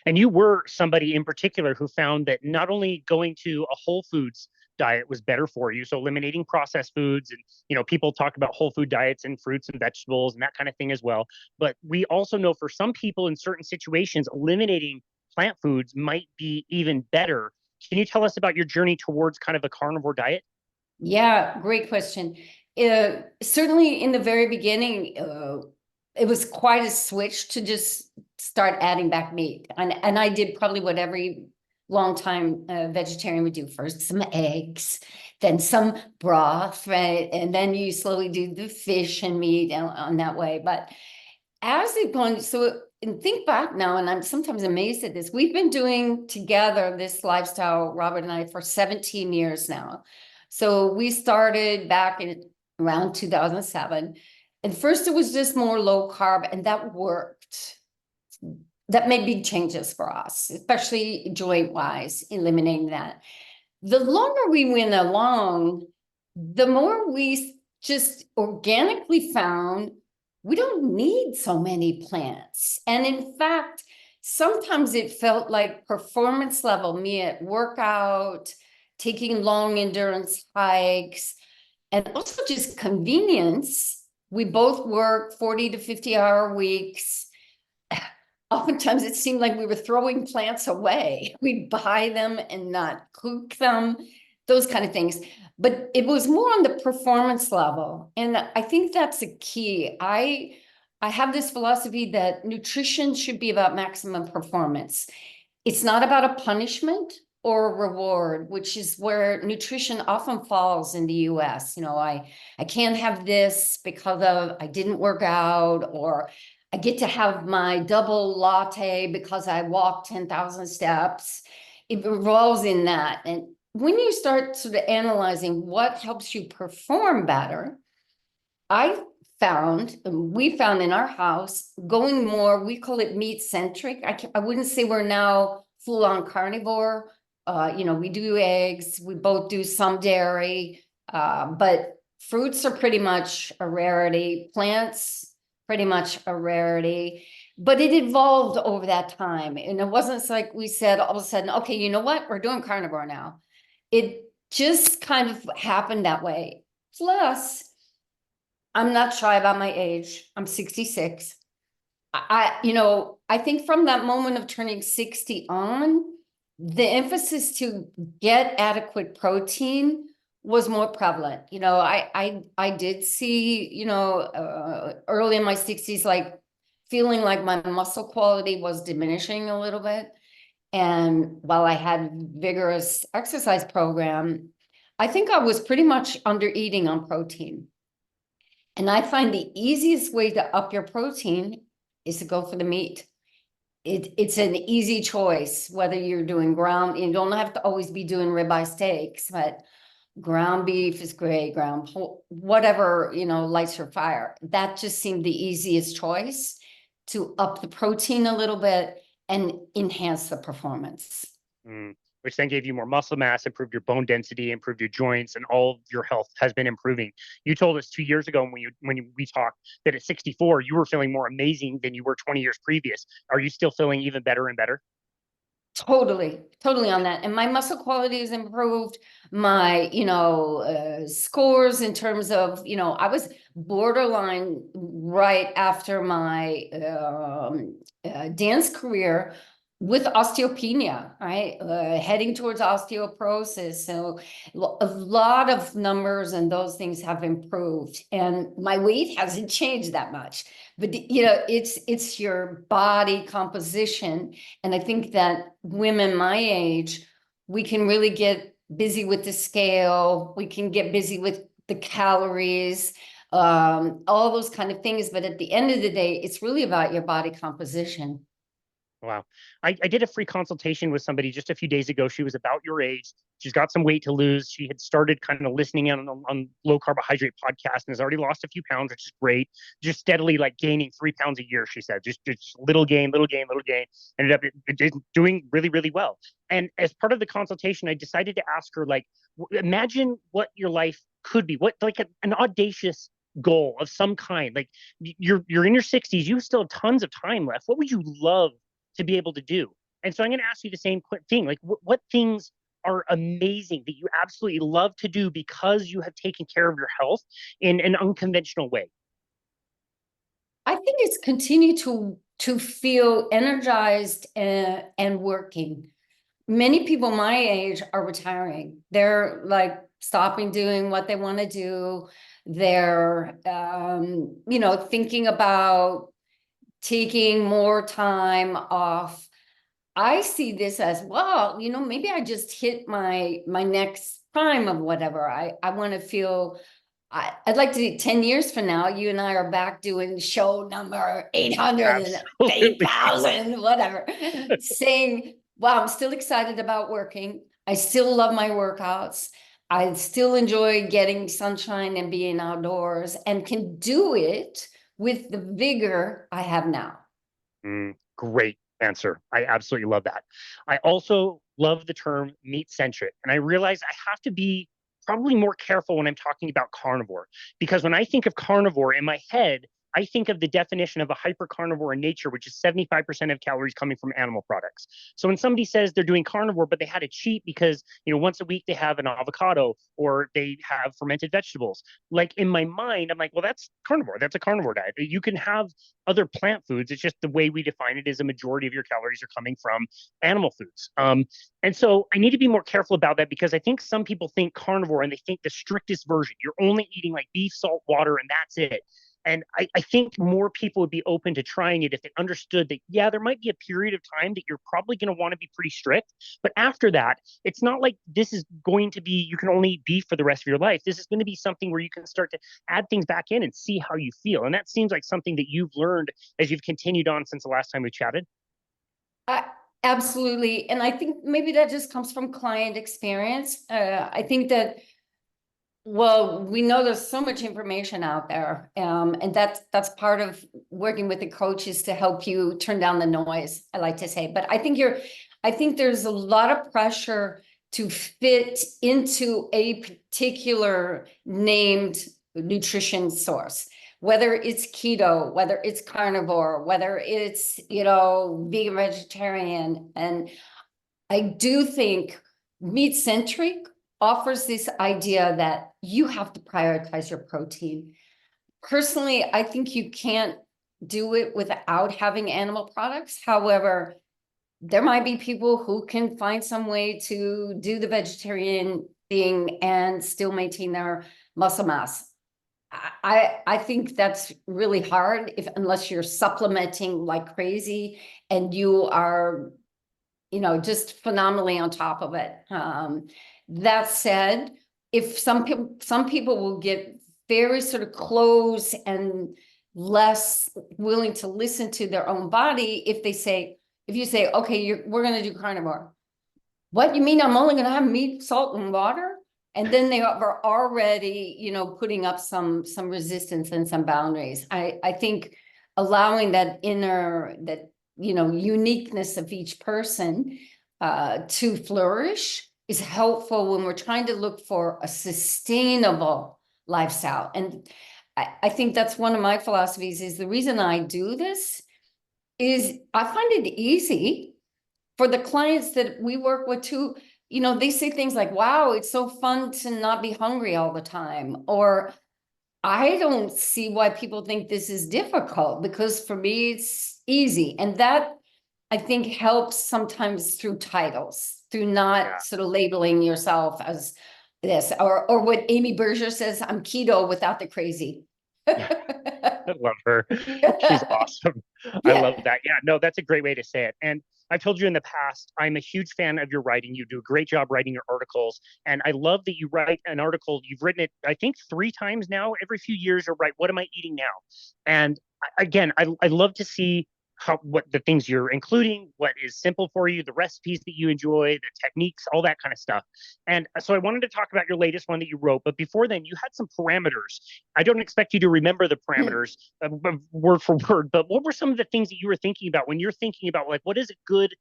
And you were somebody in particular who found that not only going to a whole foods diet was better for you, so eliminating processed foods, and people talk about whole food diets and fruits and vegetables and that kind of thing as well. But we also know for some people in certain situations, eliminating plant foods might be even better. Can you tell us about your journey towards kind of a carnivore diet? Yeah, great question. Certainly in the very beginning, it was quite a switch to just start adding back meat. And I did probably what every long-time vegetarian would do. First, some eggs, then some broth, right? And then you slowly do the fish and meat on that way. But as they've gone, and think back now, and I'm sometimes amazed at this. We've been doing together this lifestyle, Robert and I, for 17 years now. So we started back in around 2007. And first it was just more low carb, and that worked. That made big changes for us, especially joint wise, eliminating that. The longer we went along, the more we just organically found we don't need so many plants. And in fact, sometimes it felt like performance level, me at workout, taking long endurance hikes, and also just convenience. We both work 40 to 50-hour weeks. Oftentimes it seemed like we were throwing plants away. We'd buy them and not cook them, those kind of things. But it was more on the performance level. And I think that's a key. I have this philosophy that nutrition should be about maximum performance. It's not about a punishment or a reward, which is where nutrition often falls in the US. I can't have this because of I didn't work out, or I get to have my double latte because I walked 10,000 steps. It revolves in that. And when you start sort of analyzing what helps you perform better, we found in our house going more, we call it meat-centric. I wouldn't say we're now full-on carnivore. We do eggs, we both do some dairy, but fruits are pretty much a rarity. Plants, pretty much a rarity, but it evolved over that time. And it wasn't like we said all of a sudden, okay, you know what, we're doing carnivore now. It just kind of happened that way. Plus, I'm not shy about my age. I'm 66. I think from that moment of turning 60 on, the emphasis to get adequate protein was more prevalent. I did see, early in my 60s, like feeling like my muscle quality was diminishing a little bit. And while I had vigorous exercise program, I think I was pretty much under eating on protein. And I find the easiest way to up your protein is to go for the meat. It's an easy choice, whether you're doing ground, you don't have to always be doing ribeye steaks, but ground beef is great, whatever, lights your fire. That just seemed the easiest choice to up the protein a little bit and enhance the performance. Which then gave you more muscle mass, improved your bone density, improved your joints, and all of your health has been improving. You told us 2 years ago when we talked that at 64, you were feeling more amazing than you were 20 years previous. Are you still feeling even better and better? Totally on that. And my muscle quality has improved. My, scores in terms of, I was borderline right after my dance career with osteopenia, right? Heading towards osteoporosis. So a lot of numbers and those things have improved. And my weight hasn't changed that much. But, it's your body composition. And I think that women my age, we can really get busy with the scale. We can get busy with the calories, all those kind of things. But at the end of the day, it's really about your body composition. Wow. I did a free consultation with somebody just a few days ago. She was about your age. She's got some weight to lose. She had started kind of listening on low carbohydrate podcast and has already lost a few pounds, which is great. Just steadily like gaining 3 pounds a year, she said. Just little gain. Ended up doing really, really well. And as part of the consultation, I decided to ask her, like, imagine what your life could be. What, like an audacious goal of some kind. Like you're in your 60s, you still have tons of time left. What would you love to be able to do? And so I'm going to ask you the same thing. Like, what things are amazing that you absolutely love to do because you have taken care of your health in an unconventional way? I think it's continue to feel energized and working. Many people my age are retiring. They're like stopping doing what they want to do. They're thinking about taking more time off. I see this as, well, maybe I just hit my next prime of whatever. I want to feel, I'd like to, 10 years from now, you and I are back doing show number 800 and Absolutely. 8,000, whatever, saying, wow, I'm still excited about working. I still love my workouts. I still enjoy getting sunshine and being outdoors, and can do it with the vigor I have now. Great answer. I absolutely love that. I also love the term meat-centric. And I realize I have to be probably more careful when I'm talking about carnivore, because when I think of carnivore in my head, I think of the definition of a hypercarnivore in nature, which is 75% of calories coming from animal products. So when somebody says they're doing carnivore, but they had a cheat because, once a week they have an avocado or they have fermented vegetables, like in my mind, I'm like, well, that's carnivore. That's a carnivore diet. You can have other plant foods. It's just the way we define it is a majority of your calories are coming from animal foods. And so I need to be more careful about that, because I think some people think carnivore and they think the strictest version. You're only eating like beef, salt, water, and that's it. And I think more people would be open to trying it if they understood that, yeah, there might be a period of time that you're probably going to want to be pretty strict. But after that, it's not like this is going to be, you can only eat beef for the rest of your life. This is going to be something where you can start to add things back in and see how you feel. And that seems like something that you've learned as you've continued on since the last time we chatted. Absolutely. And I think maybe that just comes from client experience. I think that, well, we know there's so much information out there, and that's part of working with the coaches to help you turn down the noise, I like to say. But I think there's a lot of pressure to fit into a particular named nutrition source, whether it's keto, whether it's carnivore, whether it's, vegan, vegetarian. And I do think meat-centric offers this idea that you have to prioritize your protein. Personally, I think you can't do it without having animal products. However, there might be people who can find some way to do the vegetarian thing and still maintain their muscle mass. I think that's really hard unless you're supplementing like crazy and you are, just phenomenally on top of it. That said, if some people will get very sort of close and less willing to listen to their own body if you say, okay, we're going to do carnivore. What, you mean I'm only going to have meat, salt, and water? And then they are already, putting up some resistance and some boundaries. I think allowing that uniqueness of each person to flourish is helpful when we're trying to look for a sustainable lifestyle. And I think that's one of my philosophies, is the reason I do this is I find it easy for the clients that we work with too. They say things like, wow, it's so fun to not be hungry all the time. Or I don't see why people think this is difficult, because for me, it's easy. And that, I think, helps sometimes through titles, through not sort of labeling yourself as this, or what Amy Berger says, I'm keto without the crazy. I love her. She's awesome. I love Yeah. that. Yeah, no, that's a great way to say it. And I've told you in the past, I'm a huge fan of your writing. You do a great job writing your articles. And I love that you write an article. You've written it, I think, 3 times now. Every few years, you'll write, what am I eating now? And again, I love to see what the things you're including, what is simple for you, the recipes that you enjoy, the techniques, all that kind of stuff. And so I wanted to talk about your latest one that you wrote, but before then, you had some parameters. I don't expect you to remember the parameters word for word, but what were some of the things that you were thinking about when you're thinking about, like, what is a good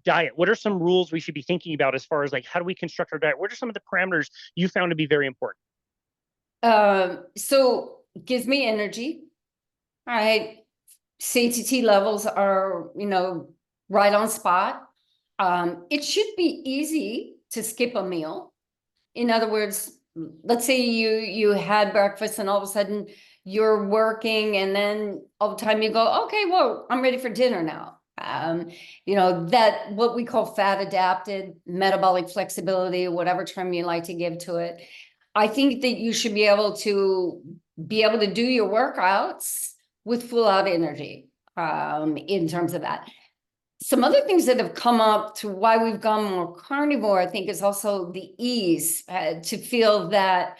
diet? What are some rules we should be thinking about as far as, like, how do we construct our diet? What are some of the parameters you found to be very important? So it gives me energy. All right. CTT levels are, right on spot. It should be easy to skip a meal. In other words, let's say you had breakfast and all of a sudden you're working and then all the time you go, okay, well, I'm ready for dinner now. That what we call fat adapted metabolic flexibility, whatever term you like to give to it. I think that you should be able to do your workouts with full out energy, in terms of that. Some other things that have come up to why we've gone more carnivore, I think, is also the ease, to feel that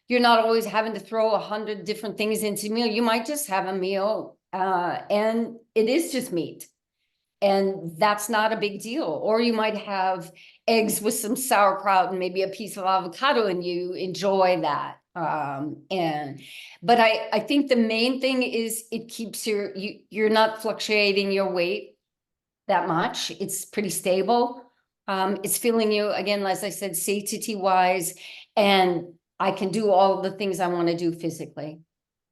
you're not always having to throw 100 different things into a meal. You might just have a meal, and it is just meat. And that's not a big deal. Or you might have eggs with some sauerkraut and maybe a piece of avocado, and you enjoy that. But I think the main thing is it keeps you're not fluctuating your weight that much. It's pretty stable. It's filling you, again, as I said, satiety wise, and I can do all the things I want to do physically.